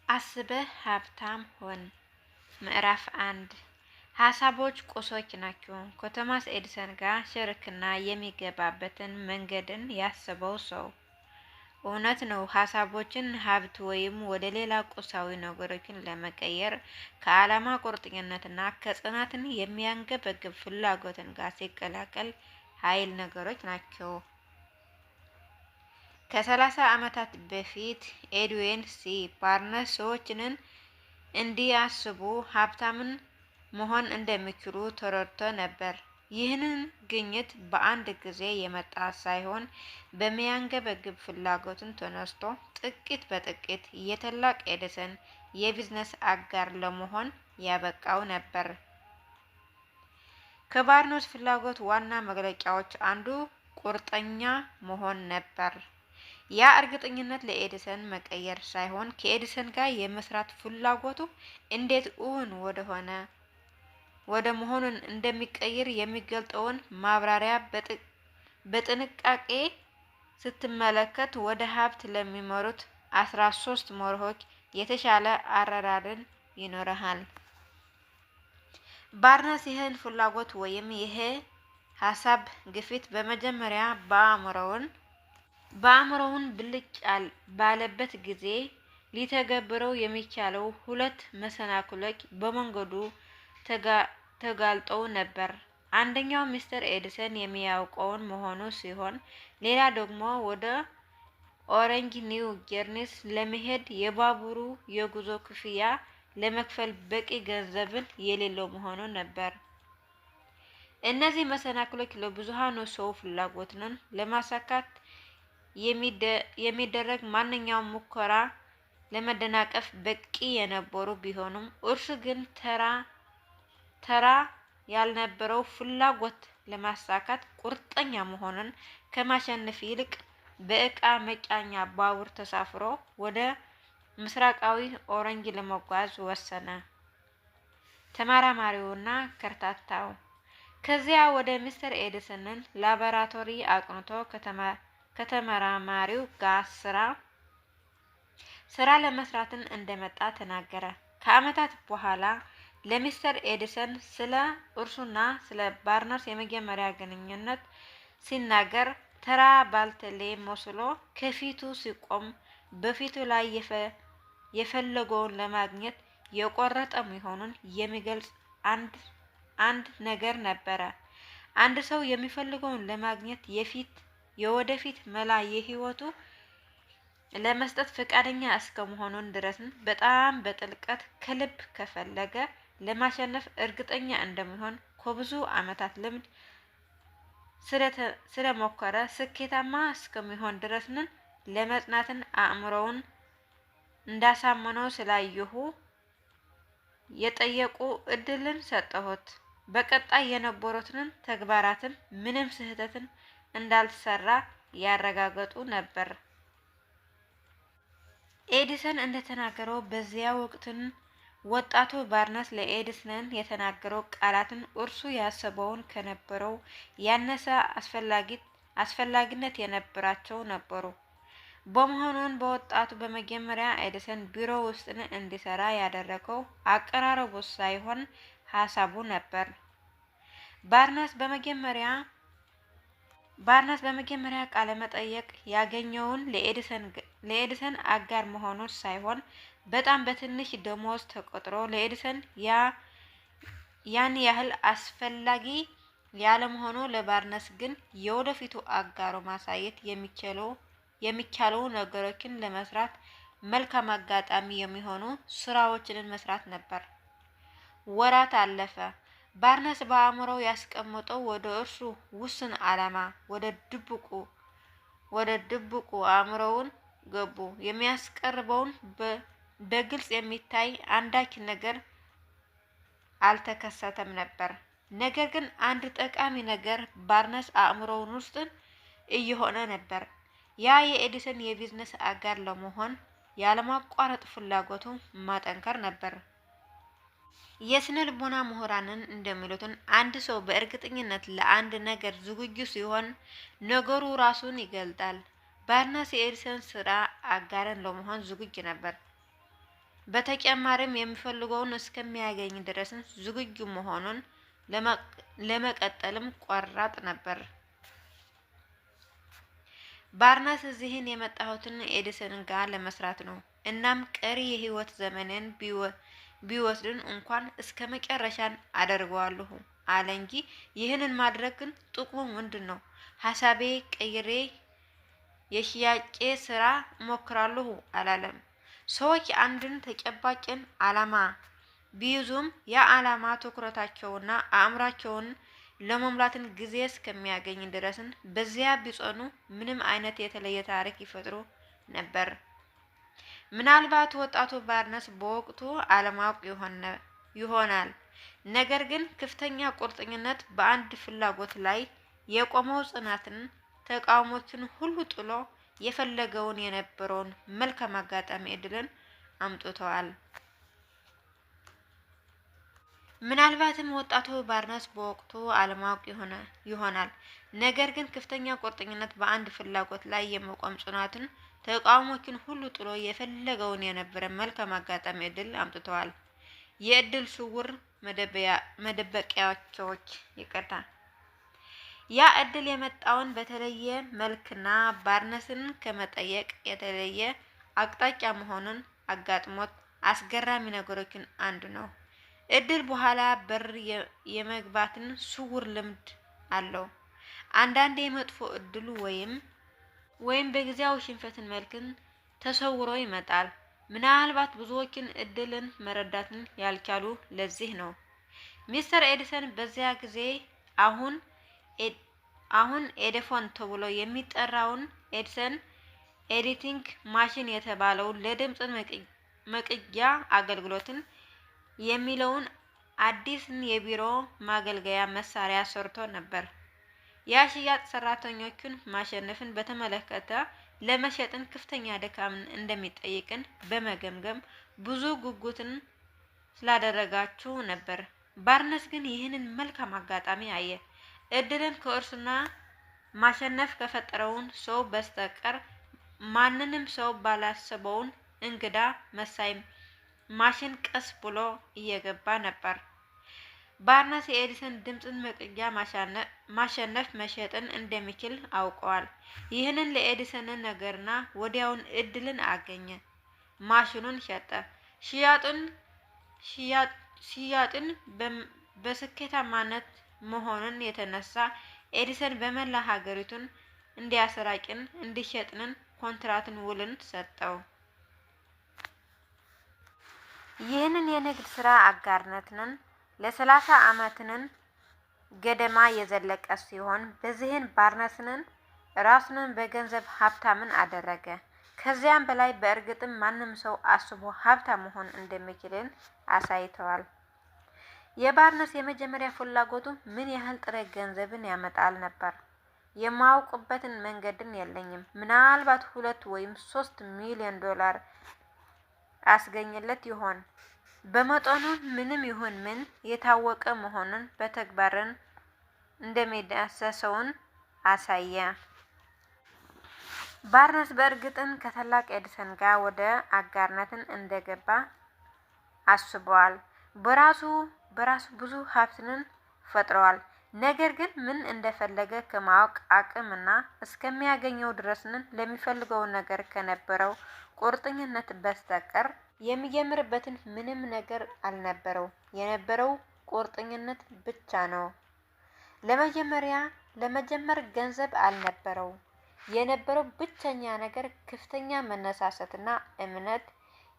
አስበህ ሀብታም ሆን። ምዕራፍ 1 ሀሳቦች ቁሶች ናቸው። ከቶማስ ኤዲሰን ጋር ሽርክና የሚገባበትን መንገድን ያሰበው ሰው እውነት ነው። ሀሳቦችን ሀብት ወይም ወደ ሌላ ቁሳዊ ነገሮችን ለመቀየር ከዓላማ ቁርጠኝነትና ከጽናትን የሚያንገበግብ ፍላጎትን ጋር ሲቀላቀል ኃይል ነገሮች ናቸው። ከ30 ዓመታት በፊት ኤድዊን ሲ ባርነስ ሰዎችን እንዲያስቡ ሀብታምን መሆን እንደሚችሉ ተረድቶ ነበር። ይህንን ግኝት በአንድ ጊዜ የመጣ ሳይሆን በሚያንገበግብ ፍላጎትን ተነስቶ ጥቂት በጥቂት የታላቅ ኤዲሰን የቢዝነስ አጋር ለመሆን ያበቃው ነበር። ከባርነስ ፍላጎት ዋና መግለጫዎች አንዱ ቁርጠኛ መሆን ነበር። ያ እርግጠኝነት ለኤዲሰን መቀየር ሳይሆን ከኤዲሰን ጋር የመስራት ፍላጎቱ እንዴት እውን ወደ መሆኑን እንደሚቀይር የሚገልጠውን ማብራሪያ በጥንቃቄ ስትመለከት ወደ ሀብት ለሚመሩት 13 መርሆች የተሻለ አረዳድን ይኖርሃል። ባርነስ ይህን ፍላጎት ወይም ይሄ ሀሳብ ግፊት በመጀመሪያ በአእምሮውን ብልጭ ባለበት ጊዜ ሊተገብረው የሚቻለው ሁለት መሰናክሎች በመንገዱ ተጋልጠው ነበር። አንደኛው ሚስተር ኤዲሰን የሚያውቀውን መሆኑ ሲሆን፣ ሌላ ደግሞ ወደ ኦሬንጅ ኒው ጀርኒስ ለመሄድ የባቡሩ የጉዞ ክፍያ ለመክፈል በቂ ገንዘብን የሌለው መሆኑ ነበር። እነዚህ መሰናክሎች ለብዙሃኑ ሰው ፍላጎትን ለማሳካት የሚደረግ ማንኛውም ሙከራ ለመደናቀፍ በቂ የነበሩ ቢሆኑም እርሱ ግን ተራ ያልነበረው ፍላጎት ለማሳካት ቁርጠኛ መሆኑን ከማሸነፍ ይልቅ በእቃ መጫኛ ባቡር ተሳፍሮ ወደ ምስራቃዊ ኦሬንጅ ለመጓዝ ወሰነ። ተመራማሪውና ከርታታው ከዚያ ወደ ሚስተር ኤዲሰንን ላቦራቶሪ አቅንቶ ከተመራማሪው ጋር ስራ ለመስራትን እንደመጣ ተናገረ። ከዓመታት በኋላ ለሚስተር ኤዲሰን ስለ እርሱና ስለ ባርነስ የመጀመሪያ ግንኙነት ሲናገር ተራ ባልተሌ መስሎ ከፊቱ ሲቆም በፊቱ ላይ የፈለገውን ለማግኘት የቆረጠ መሆኑን የሚገልጽ አንድ ነገር ነበረ። አንድ ሰው የሚፈልገውን ለማግኘት የወደፊት መላ የህይወቱ ለመስጠት ፈቃደኛ እስከመሆኑን ድረስን በጣም በጥልቀት ከልብ ከፈለገ ለማሸነፍ እርግጠኛ እንደሚሆን ከብዙ ዓመታት ልምድ ስለሞከረ ስኬታማ እስከሚሆን ድረስን ለመጽናትን አእምሮውን እንዳሳመነው ስላየሁ የጠየቁ እድልን ሰጠሁት። በቀጣይ የነበሩትን ተግባራትም ምንም ስህተትን እንዳልሰራ ያረጋገጡ ነበር። ኤዲሰን እንደተናገረው በዚያ ወቅትን ወጣቱ ባርነስ ለኤዲሰን የተናገረው ቃላትን እርሱ ያሰበውን ከነበረው ያነሰ አስፈላጊነት የነበራቸው ነበሩ። በመሆኑን በወጣቱ በመጀመሪያ ኤዲሰን ቢሮ ውስጥ እንዲሰራ ያደረገው አቀራረቡ ሳይሆን ሀሳቡ ነበር። ባርነስ በመጀመሪያ ቃለ መጠየቅ ያገኘውን ለኤዲሰን አጋር መሆኑን ሳይሆን በጣም በትንሽ ደሞዝ ተቆጥሮ ለኤዲሰን ያን ያህል አስፈላጊ ያለመሆኑ ለባርነስ ግን የወደፊቱ አጋሩ ማሳየት የሚቻለው ነገሮችን ለመስራት መልካም አጋጣሚ የሚሆኑ ስራዎችን መስራት ነበር። ወራት አለፈ። ባርነስ በአእምሮው ያስቀመጠው ወደ እርሱ ውስን ዓላማ ወደ ድብቁ አእምሮውን ገቡ። የሚያስቀርበውን በግልጽ የሚታይ አንዳች ነገር አልተከሰተም ነበር። ነገር ግን አንድ ጠቃሚ ነገር ባርነስ አእምሮውን ውስጥ እየሆነ ነበር። ያ የኤዲሰን የቢዝነስ አጋር ለመሆን ያለማቋረጥ ፍላጎቱ ማጠንከር ነበር። የስነ ልቦና ምሁራንን እንደሚሉትን አንድ ሰው በእርግጠኝነት ለአንድ ነገር ዝግጁ ሲሆን ነገሩ ራሱን ይገልጣል። ባርነስ የኤዲሰን ስራ አጋርን ለመሆን ዝግጁ ነበር። በተጨማሪም የሚፈልገውን እስከሚያገኝ ድረስ ዝግጁ መሆኑን ለመቀጠልም ቆራጥ ነበር። ባርነስ እዚህን የመጣሁትን ኤዲሰን ጋር ለመስራት ነው። እናም ቀሪ የህይወት ዘመኔን ቢወስድን እንኳን እስከ መጨረሻን አደርገዋለሁ አለ እንጂ ይህንን ማድረግ ግን ጥቅሙ ምንድን ነው? ሀሳቤ ቀይሬ የሽያጭ ስራ ሞክራለሁ አላለም። ሰዎች አንድን ተጨባጭን አላማ ቢይዙም ያ አላማ ትኩረታቸውና አእምሯቸውን ለመሙላትን ጊዜ እስከሚያገኝ ድረስን በዚያ ቢጸኑ ምንም አይነት የተለየ ታሪክ ይፈጥሩ ነበር። ምናልባት ወጣቱ ባርነስ በወቅቱ አለማወቅ ይሆናል። ነገር ግን ከፍተኛ ቁርጠኝነት በአንድ ፍላጎት ላይ የቆመው ጽናትን ተቃውሞችን ሁሉ ጥሎ የፈለገውን የነበረውን መልካም አጋጣሚ እድልን አምጥተዋል። ምናልባትም ወጣቱ ባርነስ በወቅቱ አለማወቅ ይሆናል። ነገር ግን ከፍተኛ ቁርጠኝነት በአንድ ፍላጎት ላይ የመቆም ጽናትን ተቃውሞችን ሁሉ ጥሎ የፈለገውን የነበረ መልካም አጋጣሚ እድል አምጥተዋል። የእድል ስውር መደበቂያዎች ይቅርታ። ያ እድል የመጣውን በተለየ መልክና ባርነስን ከመጠየቅ የተለየ አቅጣጫ መሆኑን አጋጥሞት አስገራሚ ነገሮችን አንዱ ነው። እድል በኋላ በር የመግባትን ስውር ልምድ አለው። አንዳንዴ መጥፎ እድሉ ወይም በጊዜያዊ ሽንፈትን መልክን ተሰውሮ ይመጣል። ምናልባት ብዙዎችን እድልን መረዳትን ያልቻሉ ለዚህ ነው። ሚስተር ኤዲሰን በዚያ ጊዜ አሁን ኤዲፎን ተብሎ የሚጠራውን ኤዲሰን ኤዲቲንግ ማሽን የተባለው ለድምጽ መቅጃ አገልግሎትን የሚለውን አዲስን የቢሮ ማገልገያ መሳሪያ ሰርቶ ነበር። የሽያጭ ሰራተኞቹን ማሸነፍን በተመለከተ ለመሸጥን ከፍተኛ ድካምን እንደሚጠይቅን በመገምገም ብዙ ጉጉትን ስላደረጋችሁ ነበር። ባርነስ ግን ይህንን መልካም አጋጣሚ አየ። እድልን ከእርሱና ማሸነፍ ከፈጠረውን ሰው በስተቀር ማንንም ሰው ባላሰበውን እንግዳ መሳይ ማሽን ቀስ ብሎ እየገባ ነበር። ባርነስ የኤዲሰን ድምጽን መቅጃ ማሸነፍ መሸጥን እንደሚችል አውቀዋል። ይህንን ለኤዲሰን ነገርና ወዲያውን እድልን አገኘ። ማሽኑን ሸጠ። ሽያጥን በስኬታማነት መሆኑን የተነሳ ኤዲሰን በመላ ሀገሪቱን እንዲያሰራጭን እንዲሸጥንን ኮንትራትን ውልን ሰጠው። ይህንን የንግድ ስራ አጋርነትን ለ30 ዓመትን ገደማ የዘለቀ ሲሆን በዚህን ባርነስንን ራሱንን በገንዘብ ሀብታምን አደረገ። ከዚያም በላይ በእርግጥም ማንም ሰው አስቦ ሀብታም መሆን እንደሚችልን አሳይተዋል። የባርነስ የመጀመሪያ ፍላጎቱ ምን ያህል ጥሬ ገንዘብን ያመጣል ነበር። የማውቅበትን መንገድን የለኝም። ምናልባት 2 ወይም 3 ሚሊዮን ዶላር አስገኝለት ይሆን። በመጠኑ ምንም ይሁን ምን የታወቀ መሆኑን በተግባርን እንደሚዳሰሰውን አሳየ። ባርነስ በእርግጥን ከታላቅ ኤዲሰን ጋር ወደ አጋርነትን እንደገባ አስቧል። በራሱ ብዙ ሀብትን ፈጥሯል። ነገር ግን ምን እንደፈለገ ከማወቅ አቅምና እስከሚያገኘው ድረስን ለሚፈልገው ነገር ከነበረው ቁርጠኝነት በስተቀር የሚጀምርበትን ምንም ነገር አልነበረው። የነበረው ቁርጠኝነት ብቻ ነው። ለመጀመር ገንዘብ አልነበረው። የነበረው ብቸኛ ነገር ከፍተኛ መነሳሳትና እምነት፣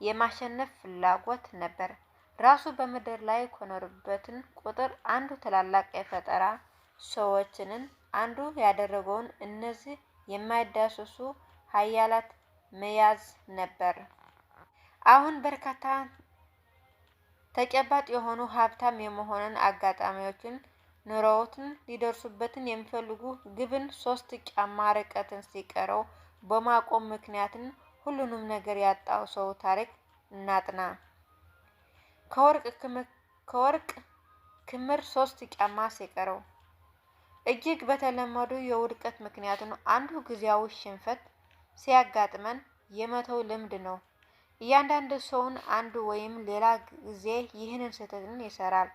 የማሸነፍ ፍላጎት ነበር። ራሱ በምድር ላይ ከኖሩበትን ቁጥር አንዱ ታላላቅ የፈጠራ ሰዎችንን አንዱ ያደረገውን እነዚህ የማይዳሰሱ ኃያላት መያዝ ነበር። አሁን በርካታ ተጨባጭ የሆኑ ሀብታም የመሆንን አጋጣሚዎችን ኑሮዎትን ሊደርሱበትን የሚፈልጉ ግብን 3 ጫማ ርቀትን ሲቀረው በማቆም ምክንያትን ሁሉንም ነገር ያጣው ሰው ታሪክ እናጥና። ከወርቅ ክምር 3 ጫማ ሲቀረው እጅግ በተለመዱ የውድቀት ምክንያቱን አንዱ ጊዜያዊ ሽንፈት ሲያጋጥመን የመተው ልምድ ነው። እያንዳንዱ ሰውን አንዱ ወይም ሌላ ጊዜ ይህንን ስህተትን ይሰራል።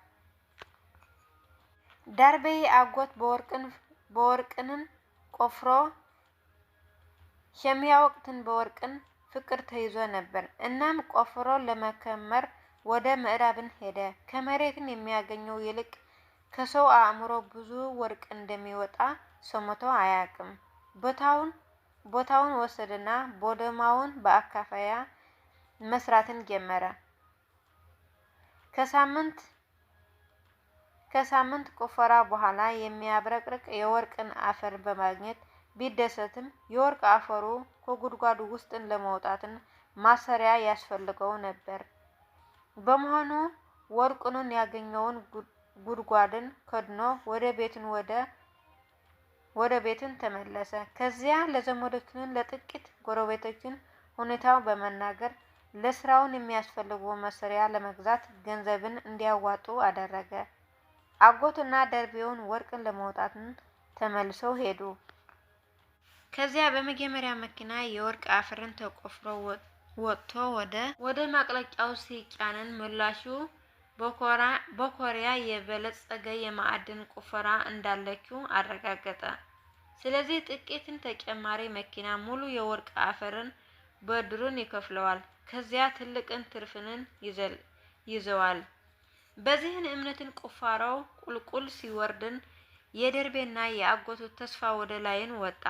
ዳርቤይ አጎት በወርቅንን ቆፍሮ የሚያወቅትን በወርቅን ፍቅር ተይዞ ነበር። እናም ቆፍሮ ለመከመር ወደ ምዕራብን ሄደ። ከመሬትን የሚያገኘው ይልቅ ከሰው አእምሮ ብዙ ወርቅ እንደሚወጣ ሰምቶ አያውቅም። ቦታውን ወሰደና ቦደማውን በአካፋያ መስራትን ጀመረ። ከሳምንት ቁፈራ በኋላ የሚያብረቀርቅ የወርቅን አፈር በማግኘት ቢደሰትም የወርቅ አፈሩ ከጉድጓዱ ውስጥ ለማውጣትን ማሰሪያ ያስፈልገው ነበር። በመሆኑ ወርቁን ያገኘውን ጉድጓድን ከድኖ ወደ ቤትን ተመለሰ። ከዚያ ለዘመዶቹን ለጥቂት ጎረቤቶችን ሁኔታው በመናገር ለስራውን የሚያስፈልገው መሳሪያ ለመግዛት ገንዘብን እንዲያዋጡ አደረገ። አጎቱና ደርቤውን ወርቅን ለማውጣትን ተመልሰው ሄዱ። ከዚያ በመጀመሪያ መኪና የወርቅ አፈርን ተቆፍሮ ወጥቶ ወደ ማቅለጫው ሲጫንን ምላሹ በኮሪያ የበለጸገ የማዕድን ቁፈራ እንዳለችው አረጋገጠ። ስለዚህ ጥቂትን ተጨማሪ መኪና ሙሉ የወርቅ አፈርን በድሩን ይከፍለዋል። ከዚያ ትልቅን ትርፍንን ይዘዋል። በዚህን እምነትን ቁፋሮው ቁልቁል ሲወርድን የደርቤና የአጎቱ ተስፋ ወደ ላይን ወጣ።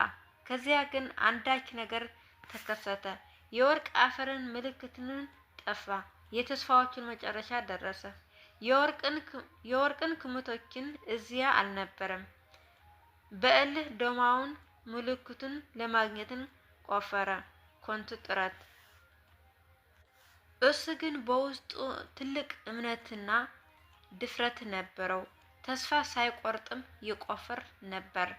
ከዚያ ግን አንዳች ነገር ተከሰተ። የወርቅ አፈርን ምልክትን ጠፋ። የተስፋዎችን መጨረሻ ደረሰ። የወርቅን ክምቶችን እዚያ አልነበረም። በእልህ ዶማውን ምልክቱን ለማግኘትን ቆፈረ። ኮንቱ ጥረት። እሱ ግን በውስጡ ትልቅ እምነትና ድፍረት ነበረው። ተስፋ ሳይቆርጥም ይቆፍር ነበር።